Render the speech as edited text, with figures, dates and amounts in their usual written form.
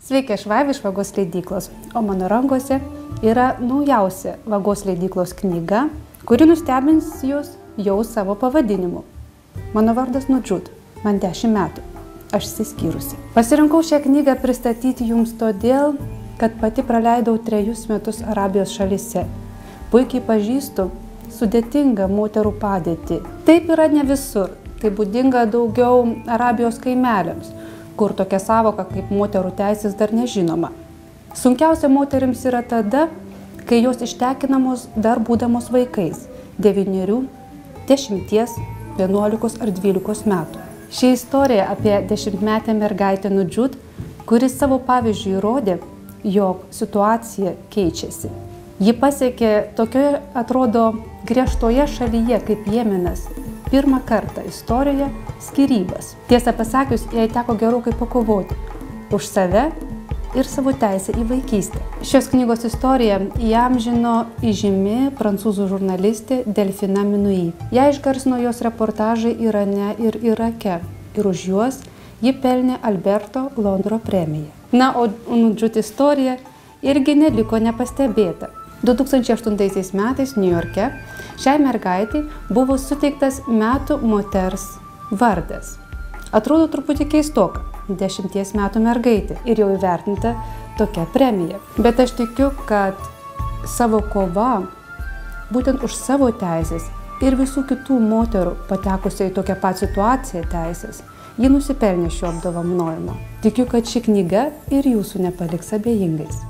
Sveiki, aš Vaiva iš Vagos leidyklos, o mano rankose yra naujausia Vagos leidyklos knyga, kuri nustebins jūs jau savo pavadinimu. Mano vardas Nudžud, man 10 metų, aš išsiskyrusi. Pasirinkau šią knygą pristatyti jums todėl, kad pati praleidau 3 metus Arabijos šalyse. Puikiai pažįstu sudėtingą moterų padėtį. Taip yra ne visur, tai būdinga daugiau Arabijos kaimeliams, kur tokia savoka kaip moterų teisės dar nežinoma. Sunkiausia moterims yra tada, kai jos ištekinamos dar būdamos vaikais – 9, 10, 11 ar 12 metų. Ši istorija apie 10-metę mergaitę Nudžud, kuris savo pavyzdžiui įrodė, jog situacija keičiasi. Ji pasiekė tokioje, atrodo, griežtoje šalyje kaip Jemenas pirmą kartą istorijoje skyrybas. Tiesą pasakius, jai teko gerokai pakovoti už save ir savo teisę į vaikystę. Šios knygos istoriją įamžino įžymi prancūzų žurnalistė Delfina Minui. Ją išgarsino jos reportažai Irane ir Irake ir už juos ji pelnė Alberto Londro premiją. Na, o Nudžud istorija irgi neliko nepastebėta. 2008 metais Niujorke šiai mergaitei buvo suteiktas metų moters vardas. Atrodo truputį keistoka, 10 metų mergaitė ir jau įvertinta tokia premija. Bet aš tikiu, kad savo kova, būtent už savo teisės ir visų kitų moterų patekusiai į tokią pat situaciją teisės, ji nusipelnė šio apdovanojimo. Tikiu, kad ši knyga ir jūsų nepaliks abejingais.